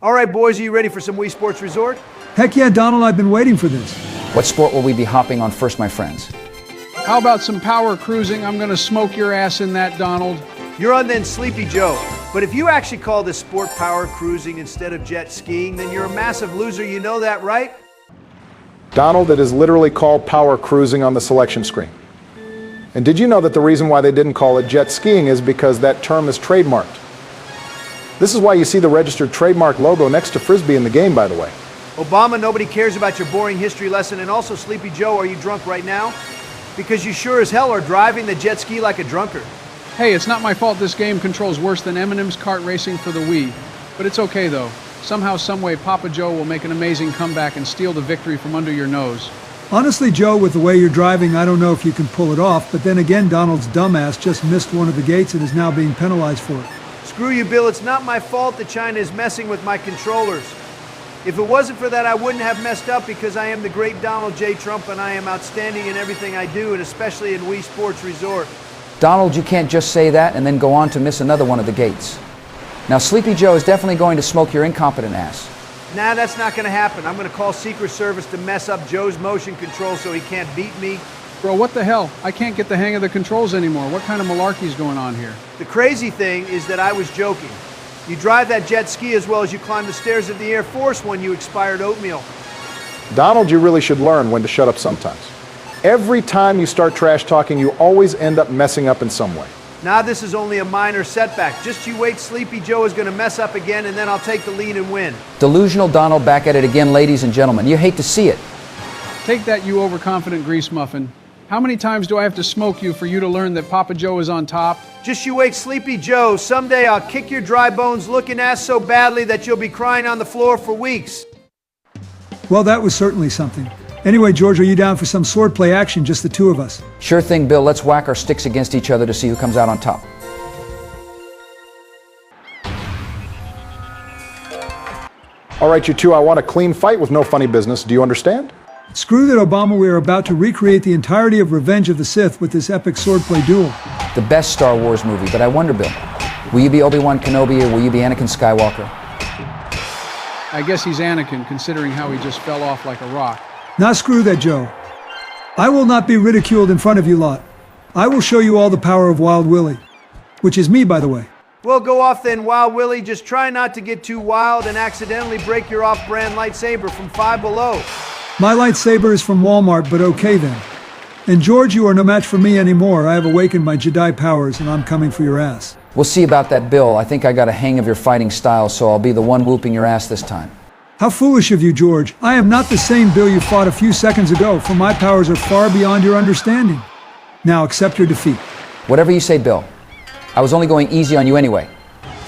All right, boys, are you ready for some Wii Sports Resort? Heck yeah, Donald, I've been waiting for this. What sport will we be hopping on first, my friends? How about some power cruising? I'm gonna smoke your ass in that, Donald. You're on then, Sleepy Joe. But if you actually call this sport power cruising instead of jet skiing, then you're a massive loser, you know that, right? Donald, it is literally called power cruising on the selection screen. And did you know that the reason why they didn't call it jet skiing is because that term is trademarked? This is why you see the registered trademark logo next to Frisbee in the game, by the way. Obama, nobody cares about your boring history lesson. And also, Sleepy Joe, are you drunk right now? Because you sure as hell are driving the jet ski like a drunkard. Hey, it's not my fault this game controls worse than Eminem's kart racing for the Wii. But it's okay, though. Somehow, someway, Papa Joe will make an amazing comeback and steal the victory from under your nose. Honestly, Joe, with the way you're driving, I don't know if you can pull it off, but then again, Donald's dumbass just missed one of the gates and is now being penalized for it. Screw you, Bill. It's not my fault that China is messing with my controllers. If it wasn't for that, I wouldn't have messed up because I am the great Donald J. Trump and I am outstanding in everything I do, and especially in Wii Sports Resort. Donald, you can't just say that and then go on to miss another one of the gates. Now, Sleepy Joe is definitely going to smoke your incompetent ass. Nah, that's not going to happen. I'm going to call Secret Service to mess up Joe's motion control so he can't beat me. Bro, what the hell? I can't get the hang of the controls anymore. What kind of malarkey is going on here? The crazy thing is that I was joking. You drive that jet ski as well as you climb the stairs of the Air Force when you expired oatmeal. Donald, you really should learn when to shut up sometimes. Every time you start trash talking, you always end up messing up in some way. Now this is only a minor setback. Just you wait, Sleepy Joe is going to mess up again, and then I'll take the lead and win. Delusional Donald back at it again, ladies and gentlemen. You hate to see it. Take that, you overconfident grease muffin. How many times do I have to smoke you for you to learn that Papa Joe is on top? Just you wait, Sleepy Joe. Someday I'll kick your dry bones looking ass so badly that you'll be crying on the floor for weeks. Well, that was certainly something. Anyway, George, are you down for some swordplay action, just the two of us? Sure thing, Bill. Let's whack our sticks against each other to see who comes out on top. All right, you two, I want a clean fight with no funny business. Do you understand? Screw that, Obama. We are about to recreate the entirety of Revenge of the Sith with this epic swordplay duel. The best Star Wars movie, but I wonder, Bill, will you be Obi-Wan Kenobi or will you be Anakin Skywalker? I guess he's Anakin, considering how he just fell off like a rock. Now screw that, Joe. I will not be ridiculed in front of you lot. I will show you all the power of Wild Willie. Which is me, by the way. Well, go off then, Wild Willie. Just try not to get too wild and accidentally break your off-brand lightsaber from Five Below. My lightsaber is from Walmart, but okay then. And George, you are no match for me anymore. I have awakened my Jedi powers and I'm coming for your ass. We'll see about that, Bill. I think I got a hang of your fighting style, so I'll be the one whooping your ass this time. How foolish of you, George. I am not the same Bill you fought a few seconds ago, for my powers are far beyond your understanding. Now accept your defeat. Whatever you say, Bill. I was only going easy on you anyway.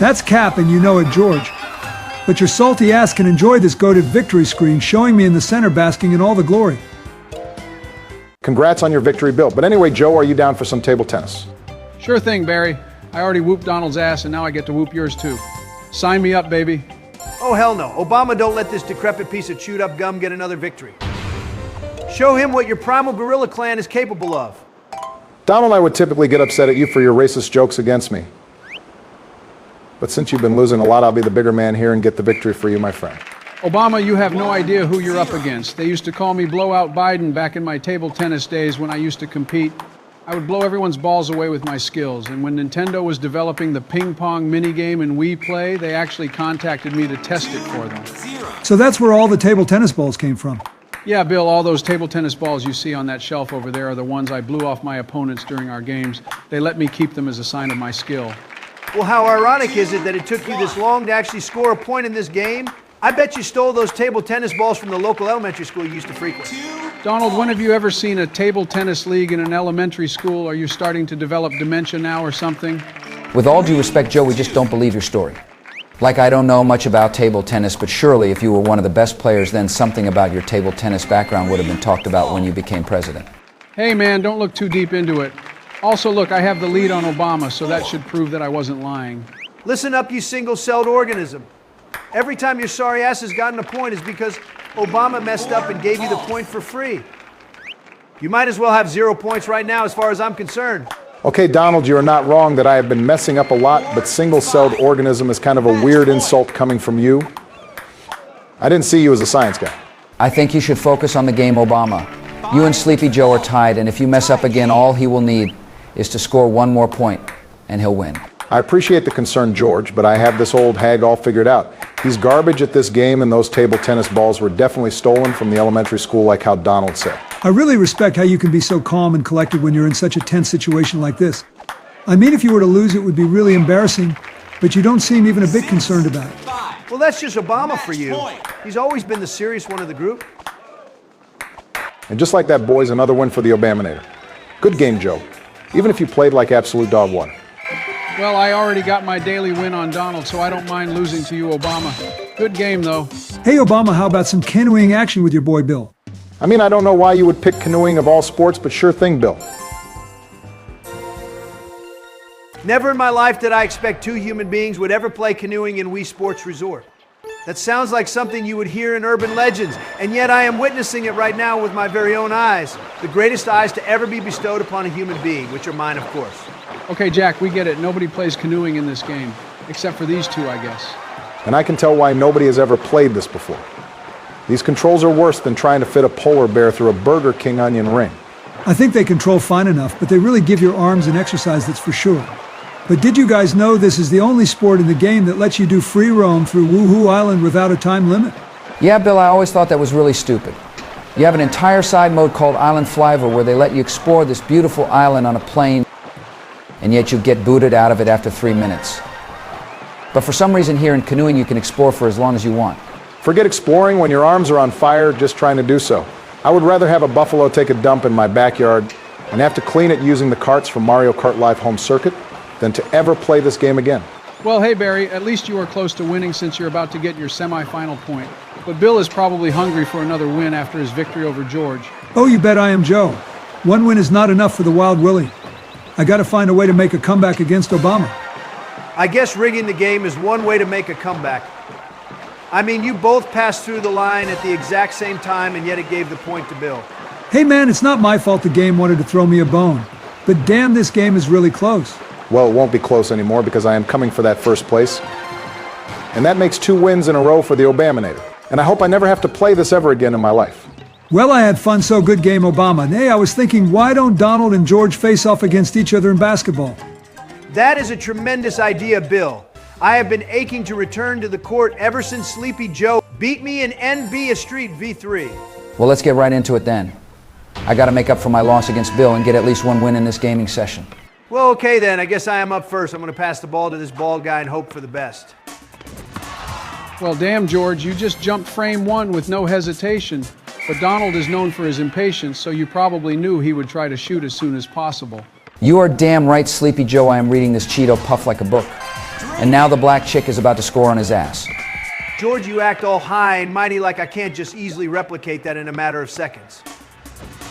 That's cap and you know it, George. But your salty ass can enjoy this goated victory screen showing me in the center basking in all the glory. Congrats on your victory, Bill. But anyway, Joe, are you down for some table tennis? Sure thing, Barry. I already whooped Donald's ass and now I get to whoop yours too. Sign me up, baby. Oh, hell no. Obama, don't let this decrepit piece of chewed-up gum get another victory. Show him what your primal gorilla clan is capable of. Donald, I would typically get upset at you for your racist jokes against me. But since you've been losing a lot, I'll be the bigger man here and get the victory for you, my friend. Obama, you have no idea who you're up against. They used to call me Blowout Biden back in my table tennis days when I used to compete. I would blow everyone's balls away with my skills, and when Nintendo was developing the ping pong minigame in Wii Play, they actually contacted me to test it for them. So that's where all the table tennis balls came from. Yeah, Bill, all those table tennis balls you see on that shelf over there are the ones I blew off my opponents during our games. They let me keep them as a sign of my skill. Well, how ironic is it that it took you this long to actually score a point in this game? I bet you stole those table tennis balls from the local elementary school you used to frequent. Donald, when have you ever seen a table tennis league in an elementary school? Are you starting to develop dementia now or something? With all due respect, Joe, we just don't believe your story. Like I don't know much about table tennis, but surely if you were one of the best players, then something about your table tennis background would have been talked about when you became president. Hey man, don't look too deep into it. Also, look, I have the lead on Obama, so that should prove that I wasn't lying. Listen up, you single-celled organism. Every time your sorry ass has gotten a point is because Obama messed up and gave you the point for free. You might as well have 0 points right now as far as I'm concerned. Okay, Donald, you are not wrong that I have been messing up a lot, but single-celled organism is kind of a weird insult coming from you. I didn't see you as a science guy. I think you should focus on the game, Obama. You and Sleepy Joe are tied, and if you mess up again, all he will need is to score one more point, and he'll win. I appreciate the concern, George, but I have this old hag all figured out. He's garbage at this game, and those table tennis balls were definitely stolen from the elementary school, like how Donald said. I really respect how you can be so calm and collected when you're in such a tense situation like this. I mean, if you were to lose, it would be really embarrassing, but you don't seem even a bit concerned about it. Well, that's just Obama for you. He's always been the serious one of the group. And just like that, boys, another win for the Obaminator. Good game, Joe, even if you played like absolute dog water. Well, I already got my daily win on Donald, so I don't mind losing to you, Obama. Good game, though. Hey, Obama, how about some canoeing action with your boy Bill? I mean, I don't know why you would pick canoeing of all sports, but sure thing, Bill. Never in my life did I expect two human beings would ever play canoeing in Wii Sports Resort. That sounds like something you would hear in urban legends, and yet I am witnessing it right now with my very own eyes. The greatest eyes to ever be bestowed upon a human being, which are mine, of course. Okay, Jack, we get it. Nobody plays canoeing in this game, except for these two, I guess. And I can tell why nobody has ever played this before. These controls are worse than trying to fit a polar bear through a Burger King onion ring. I think they control fine enough, but they really give your arms an exercise, that's for sure. But did you guys know this is the only sport in the game that lets you do free roam through Wuhu Island without a time limit? Yeah, Bill, I always thought that was really stupid. You have an entire side mode called Island Flyover where they let you explore this beautiful island on a plane, and yet you get booted out of it after 3 minutes. But for some reason here in canoeing, you can explore for as long as you want. Forget exploring when your arms are on fire just trying to do so. I would rather have a buffalo take a dump in my backyard and have to clean it using the carts from Mario Kart Live Home Circuit than to ever play this game again. Well, hey, Barry, at least you are close to winning since you're about to get your semifinal point. But Bill is probably hungry for another win after his victory over George. Oh, you bet I am, Joe. One win is not enough for the Wild Willie. I gotta find a way to make a comeback against Obama. I guess rigging the game is one way to make a comeback. I mean, you both passed through the line at the exact same time, and yet it gave the point to Bill. Hey man, it's not my fault the game wanted to throw me a bone. But damn, this game is really close. Well, it won't be close anymore because I am coming for that first place. And that makes 2 wins in a row for the Obaminator. And I hope I never have to play this ever again in my life. Well, I had fun, so good game, Obama. Hey, I was thinking, why don't Donald and George face off against each other in basketball? That is a tremendous idea, Bill. I have been aching to return to the court ever since Sleepy Joe beat me in NB Street V3. Well, let's get right into it then. I gotta make up for my loss against Bill and get at least 1 win in this gaming session. Well, okay then. I guess I am up first. I'm going to pass the ball to this bald guy and hope for the best. Well, damn, George, you just jumped frame 1 with no hesitation. But Donald is known for his impatience, so you probably knew he would try to shoot as soon as possible. You are damn right, Sleepy Joe, I am reading this Cheeto puff like a book. And now the black chick is about to score on his ass. George, you act all high and mighty like I can't just easily replicate that in a matter of seconds.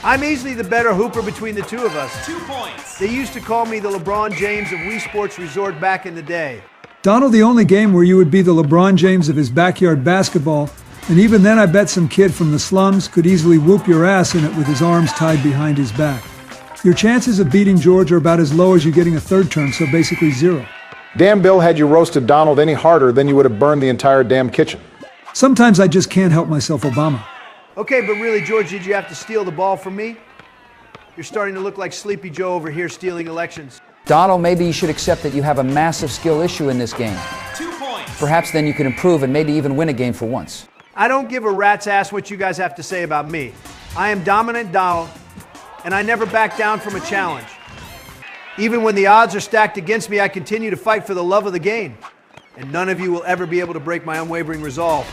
I'm easily the better hooper between the two of us. 2 points. They used to call me the LeBron James of Wii Sports Resort back in the day. Donald, the only game where you would be the LeBron James of his backyard basketball, and even then I bet some kid from the slums could easily whoop your ass in it with his arms tied behind his back. Your chances of beating George are about as low as you getting a third term, so basically 0. Damn, Bill, had you roasted Donald any harder, then you would have burned the entire damn kitchen. Sometimes I just can't help myself, Obama. Okay, but really, George, did you have to steal the ball from me? You're starting to look like Sleepy Joe over here stealing elections. Donald, maybe you should accept that you have a massive skill issue in this game. 2 points. Perhaps then you can improve and maybe even win a game for once. I don't give a rat's ass what you guys have to say about me. I am dominant Donald, and I never back down from a challenge. Even when the odds are stacked against me, I continue to fight for the love of the game. And none of you will ever be able to break my unwavering resolve.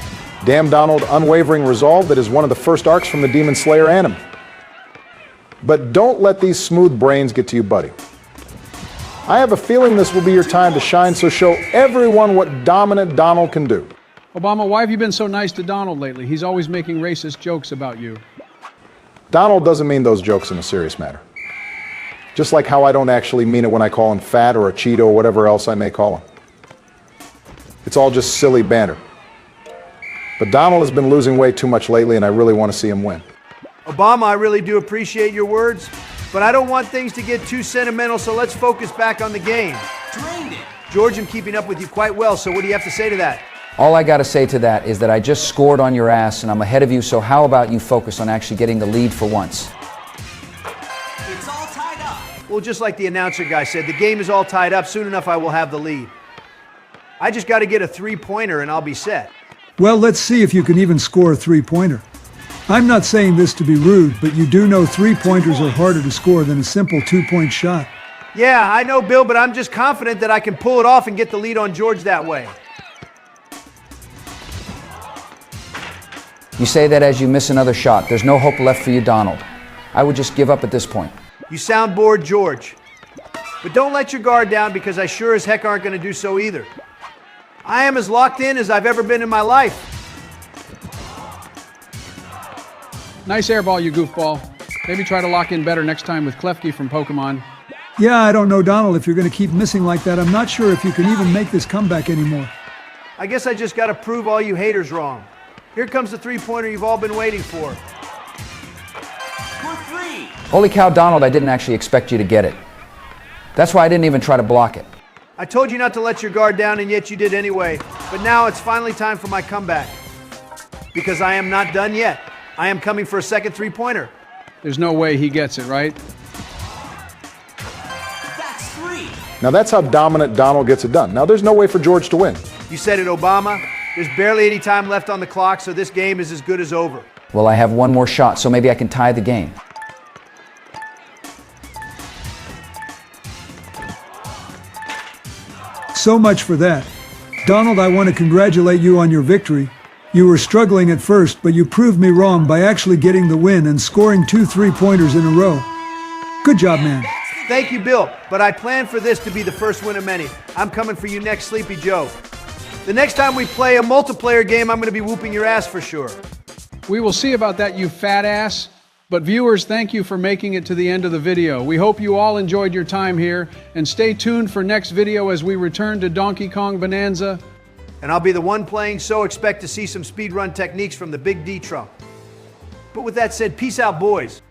Damn, Donald, unwavering resolve that is one of the first arcs from the Demon Slayer anime. But don't let these smooth brains get to you, buddy. I have a feeling this will be your time to shine, so show everyone what dominant Donald can do. Obama, why have you been so nice to Donald lately? He's always making racist jokes about you. Donald doesn't mean those jokes in a serious matter. Just like how I don't actually mean it when I call him fat or a Cheeto or whatever else I may call him. It's all just silly banter. But Donald has been losing weight too much lately, and I really want to see him win. Obama, I really do appreciate your words, but I don't want things to get too sentimental, so let's focus back on the game. Drained it. George, I'm keeping up with you quite well, so what do you have to say to that? All I gotta say to that is that I just scored on your ass and I'm ahead of you, so how about you focus on actually getting the lead for once? It's all tied up. Well, just like the announcer guy said, the game is all tied up. Soon enough, I will have the lead. I just got to get a three-pointer and I'll be set. Well, let's see if you can even score a three-pointer. I'm not saying this to be rude, but you do know three-pointers are harder to score than a simple two-point shot. Yeah, I know, Bill, but I'm just confident that I can pull it off and get the lead on George that way. You say that as you miss another shot. There's no hope left for you, Donald. I would just give up at this point. You sound bored, George. But don't let your guard down, because I sure as heck aren't going to do so either. I am as locked in as I've ever been in my life. Nice air ball, you goofball. Maybe try to lock in better next time with Klefki from Pokemon. Yeah, I don't know, Donald, if you're going to keep missing like that. I'm not sure if you can even make this comeback anymore. I guess I just got to prove all you haters wrong. Here comes the three-pointer you've all been waiting for. For three. Holy cow, Donald, I didn't actually expect you to get it. That's why I didn't even try to block it. I told you not to let your guard down, and yet you did anyway. But now it's finally time for my comeback. Because I am not done yet. I am coming for a second three-pointer. There's no way he gets it, right? That's three. Now that's how dominant Donald gets it done. Now there's no way for George to win. You said it, Obama. There's barely any time left on the clock, so this game is as good as over. Well, I have one more shot, so maybe I can tie the game. So much for that. Donald, I want to congratulate you on your victory. You were struggling at first, but you proved me wrong by actually getting the win and scoring 2 3-pointers in a row. Good job, man. Thank you, Bill, but I planned for this to be the first win of many. I'm coming for you next, Sleepy Joe. The next time we play a multiplayer game, I'm going to be whooping your ass for sure. We will see about that, you fat ass. But viewers, thank you for making it to the end of the video. We hope you all enjoyed your time here, and stay tuned for next video as we return to Donkey Kong Bonanza. And I'll be the one playing, so expect to see some speedrun techniques from the Big D Trump. But with that said, peace out, boys.